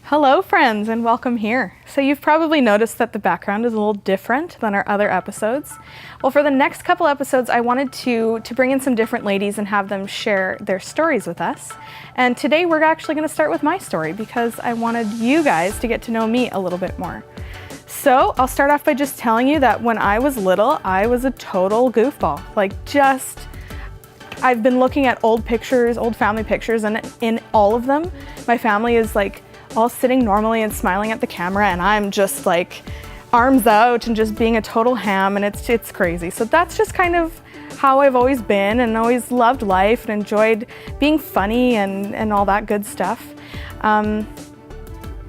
Hello friends, and welcome here. So you've probably noticed that the background is a little different than our other episodes. Well, for the next couple episodes, I wanted to bring in some different ladies and have them share their stories with us. And today we're actually going to start with my story because I wanted you guys to get to know me a little bit more. So I'll start off by just telling you that when I was little, I was a total goofball. I've been looking at old pictures, old family pictures, and in all of them, my family is like all sitting normally and smiling at the camera, and I'm just like arms out and just being a total ham, and it's crazy. So that's just kind of how I've always been, and always loved life and enjoyed being funny and all that good stuff.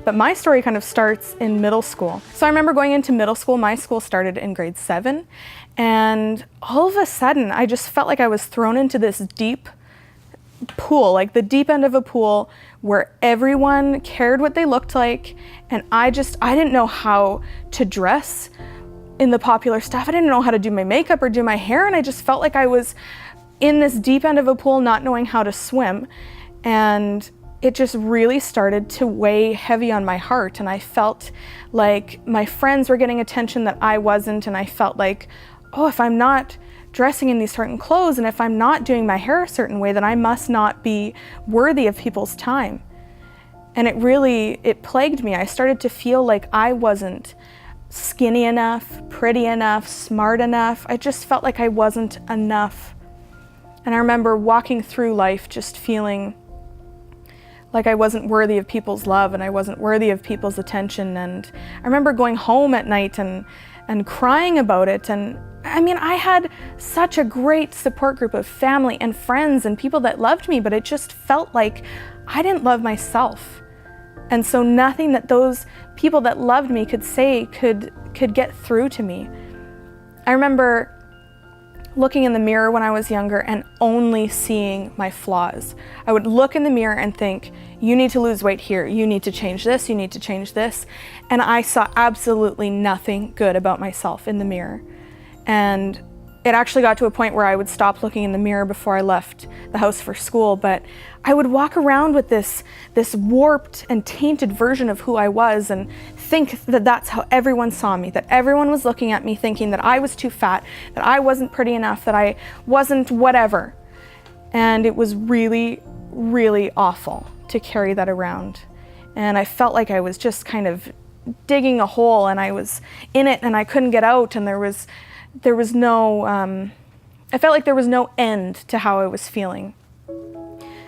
But my story kind of starts in middle school. So I remember going into middle school. My school started in grade 7, and all of a sudden I just felt like I was thrown into this deep pool, like the deep end of a pool where everyone cared what they looked like, and I didn't know how to dress in the popular stuff. I didn't know how to do my makeup or do my hair, and I just felt like I was in this deep end of a pool not knowing how to swim, and it just really started to weigh heavy on my heart, and I felt like my friends were getting attention that I wasn't, and I felt like, oh, if I'm not dressing in these certain clothes, and if I'm not doing my hair a certain way, then I must not be worthy of people's time. And it plagued me. I started to feel like I wasn't skinny enough, pretty enough, smart enough. I just felt like I wasn't enough. And I remember walking through life just feeling like I wasn't worthy of people's love, and I wasn't worthy of people's attention. And I remember going home at night and crying about it. And I mean, I had such a great support group of family and friends and people that loved me, but it just felt like I didn't love myself. And so nothing that those people that loved me could say could get through to me. I remember looking in the mirror when I was younger and only seeing my flaws. I would look in the mirror and think, you need to lose weight here, you need to change this, you need to change this. And I saw absolutely nothing good about myself in the mirror. And it actually got to a point where I would stop looking in the mirror before I left the house for school, but I would walk around with this warped and tainted version of who I was and think that that's how everyone saw me, that everyone was looking at me thinking that I was too fat, that I wasn't pretty enough, that I wasn't whatever. And it was really, really awful to carry that around. And I felt like I was just kind of digging a hole, and I was in it and I couldn't get out, and there was no, I felt like there was no end to how I was feeling.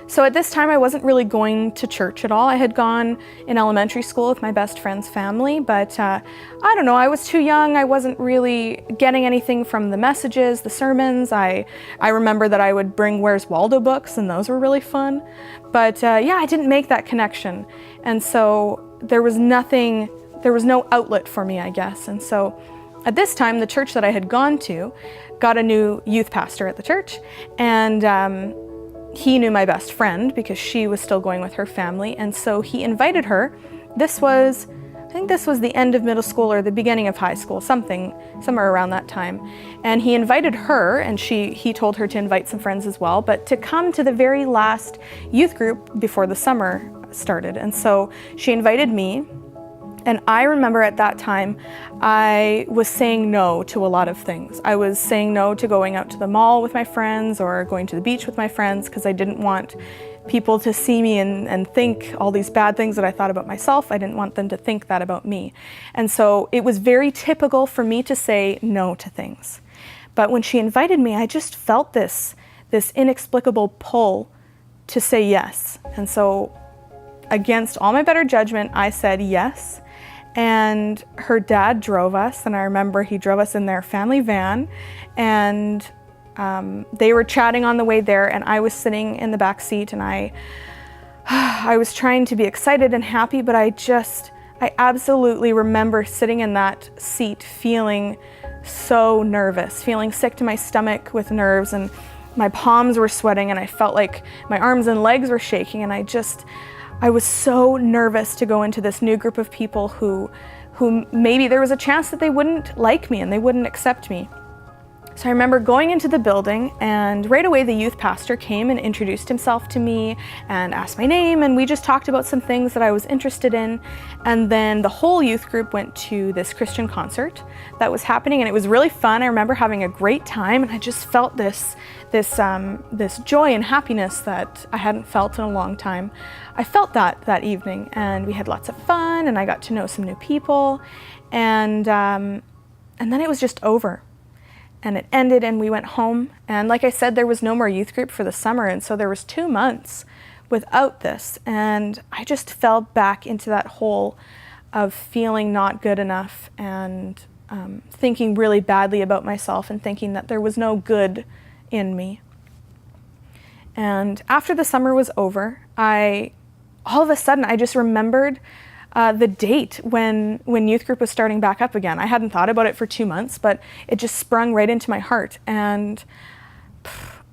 So at this time, I wasn't really going to church at all. I had gone in elementary school with my best friend's family, but I don't know, I was too young. I wasn't really getting anything from the messages, the sermons. I remember that I would bring Where's Waldo books, and those were really fun. But yeah, I didn't make that connection. And so there was no outlet for me, I guess. And so at this time, the church that I had gone to got a new youth pastor at the church, and he knew my best friend because she was still going with her family, and so he invited her. I think this was the end of middle school or the beginning of high school, somewhere around that time. And he invited her, and he told her to invite some friends as well, but to come to the very last youth group before the summer started. And so she invited me. And I remember at that time, I was saying no to a lot of things. I was saying no to going out to the mall with my friends or going to the beach with my friends because I didn't want people to see me and think all these bad things that I thought about myself. I didn't want them to think that about me. And so it was very typical for me to say no to things. But when she invited me, I just felt this inexplicable pull to say yes. And so against all my better judgment, I said yes. And her dad drove us, and I remember he drove us in their family van, and they were chatting on the way there, and I was sitting in the back seat, and I was trying to be excited and happy, but I absolutely remember sitting in that seat feeling so nervous, feeling sick to my stomach with nerves, and my palms were sweating, and I felt like my arms and legs were shaking, and I was so nervous to go into this new group of people who maybe there was a chance that they wouldn't like me and they wouldn't accept me. So I remember going into the building, and right away the youth pastor came and introduced himself to me and asked my name, and we just talked about some things that I was interested in. And then the whole youth group went to this Christian concert that was happening, and it was really fun. I remember having a great time, and I just felt this joy and happiness that I hadn't felt in a long time. I felt that evening, and we had lots of fun, and I got to know some new people, and then it was just over. And it ended, and we went home. And like I said, there was no more youth group for the summer, and so there was 2 months without this. And I just fell back into that hole of feeling not good enough, and thinking really badly about myself, and thinking that there was no good in me. And after the summer was over, all of a sudden I just remembered the date when youth group was starting back up again. I hadn't thought about it for 2 months, but it just sprung right into my heart. And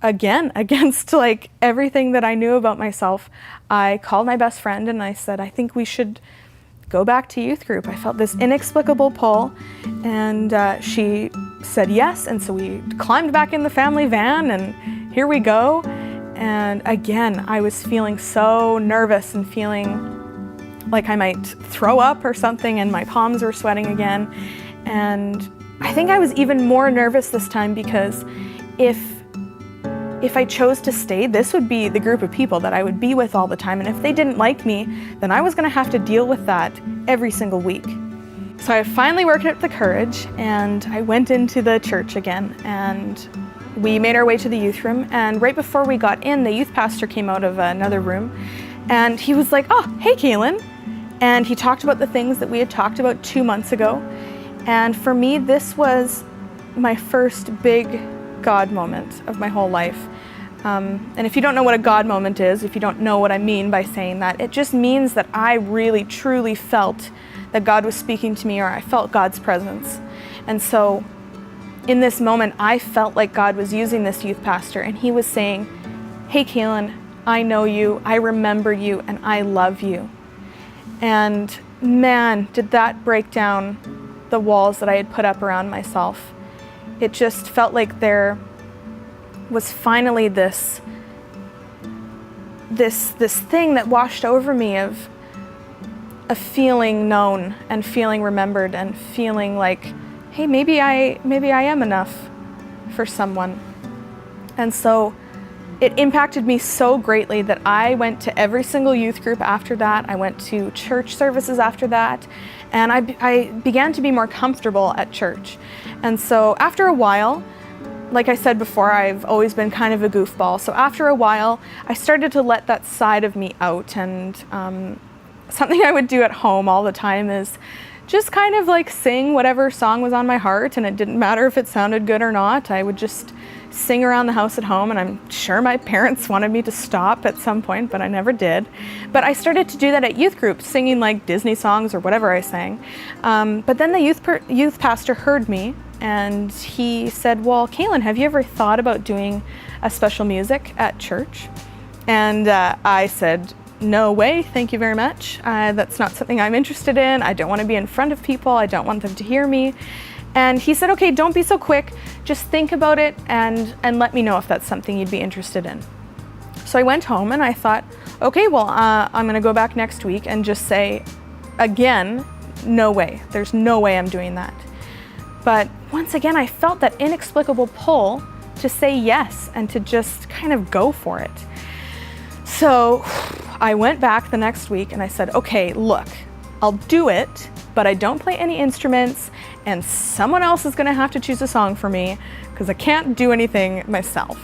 again, against like everything that I knew about myself, I called my best friend and I said, I think we should go back to youth group. I felt this inexplicable pull, and she said yes. And so we climbed back in the family van, and here we go. And again, I was feeling so nervous and feeling like I might throw up or something, and my palms were sweating again. And I think I was even more nervous this time, because if I chose to stay, this would be the group of people that I would be with all the time. And if they didn't like me, then I was gonna have to deal with that every single week. So I finally worked up the courage, and I went into the church again, and we made our way to the youth room. And right before we got in, the youth pastor came out of another room, and he was like, "Oh, hey, Kaylyn." And he talked about the things that we had talked about 2 months ago. And for me, this was my first big God moment of my whole life. And if you don't know what a God moment is, if you don't know what I mean by saying that, it just means that I really, truly felt that God was speaking to me, or I felt God's presence. And so in this moment, I felt like God was using this youth pastor, and he was saying, "Hey, Kaylyn, I know you, I remember you, and I love you." And man, did that break down the walls that I had put up around myself. It just felt like there was finally this thing that washed over me of feeling known and feeling remembered and feeling like, hey, maybe I am enough for someone. And so it impacted me so greatly that I went to every single youth group after that. I went to church services after that, and I began to be more comfortable at church. And so after a while, like I said before, I've always been kind of a goofball. So after a while, I started to let that side of me out. And something I would do at home all the time is just kind of like sing whatever song was on my heart, and it didn't matter if it sounded good or not. I would just sing around the house at home, and I'm sure my parents wanted me to stop at some point, but I never did. But I started to do that at youth group, singing like Disney songs or whatever I sang. But then the youth pastor heard me, and he said, "Well, Kaylyn, have you ever thought about doing a special music at church?" And I said, "No way, thank you very much. That's not something I'm interested in. I don't want to be in front of people. I don't want them to hear me." And he said, "Okay, don't be so quick. Just think about it and let me know if that's something you'd be interested in." So I went home and I thought, okay, well, I'm going to go back next week and just say, again, no way. There's no way I'm doing that. But once again, I felt that inexplicable pull to say yes and to just kind of go for it. So I went back the next week and I said, okay, look, I'll do it, but I don't play any instruments, and someone else is gonna have to choose a song for me because I can't do anything myself.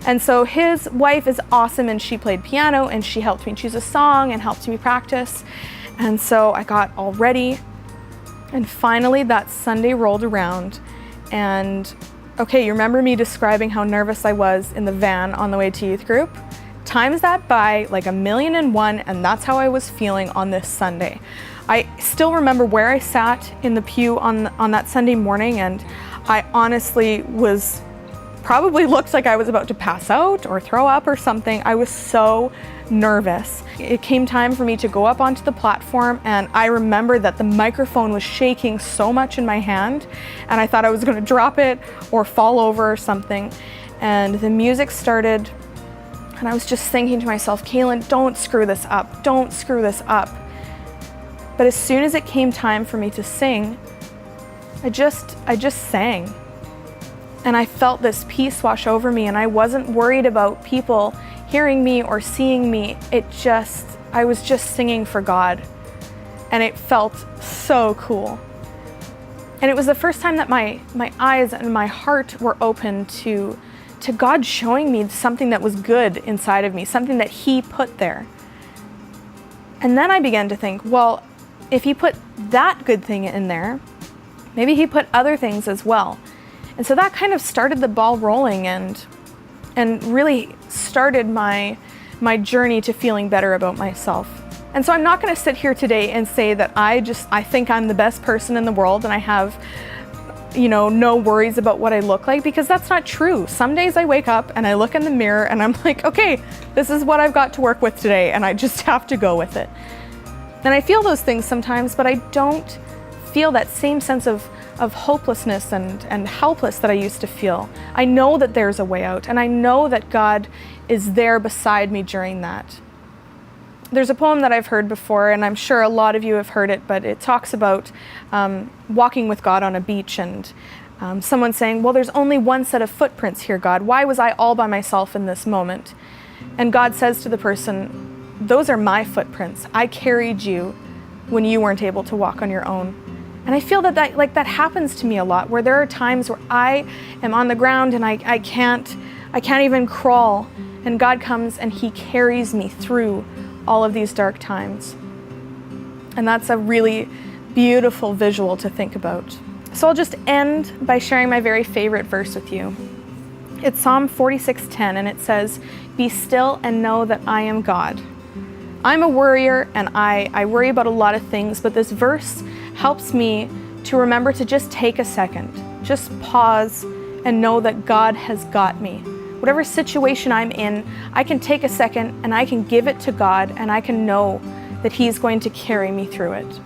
And so his wife is awesome, and she played piano, and she helped me choose a song and helped me practice. And so I got all ready, and finally that Sunday rolled around, and okay, you remember me describing how nervous I was in the van on the way to youth group? Times that by like 1,000,001, and that's how I was feeling on this Sunday. I still remember where I sat in the pew on that Sunday morning, and I honestly was probably looked like I was about to pass out or throw up or something. I was so nervous. It came time for me to go up onto the platform, and I remember that the microphone was shaking so much in my hand, and I thought I was going to drop it or fall over or something. And the music started, and I was just thinking to myself, Kaylyn, don't screw this up. Don't screw this up. But as soon as it came time for me to sing, I just sang. And I felt this peace wash over me, and I wasn't worried about people hearing me or seeing me. I was just singing for God. And it felt so cool. And it was the first time that my eyes and my heart were open to God showing me something that was good inside of me, something that He put there. And then I began to think, well, if He put that good thing in there, maybe He put other things as well. And so that kind of started the ball rolling and really started my journey to feeling better about myself. And so I'm not going to sit here today and say that I think I'm the best person in the world and I have, no worries about what I look like, because that's not true. Some days I wake up and I look in the mirror and I'm like, okay, this is what I've got to work with today, and I just have to go with it. And I feel those things sometimes, but I don't feel that same sense of hopelessness and helpless that I used to feel. I know that there's a way out, and I know that God is there beside me during that. There's a poem that I've heard before, and I'm sure a lot of you have heard it, but it talks about walking with God on a beach, and someone saying, well, there's only one set of footprints here, God. Why was I all by myself in this moment? And God says to the person, those are my footprints. I carried you when you weren't able to walk on your own. And I feel that happens to me a lot, where there are times where I am on the ground and I can't even crawl, and God comes and He carries me through all of these dark times. And that's a really beautiful visual to think about. So I'll just end by sharing my very favorite verse with you. It's Psalm 46:10, and it says, "Be still and know that I am God." I'm a worrier, and I worry about a lot of things, but this verse helps me to remember to just take a second, just pause and know that God has got me. Whatever situation I'm in, I can take a second and I can give it to God, and I can know that He's going to carry me through it.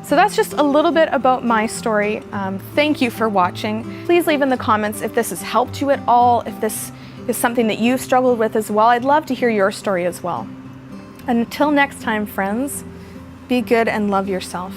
So that's just a little bit about my story. Thank you for watching. Please leave in the comments if this has helped you at all, if this is something that you've struggled with as well. I'd love to hear your story as well. Until next time, friends, be good and love yourself.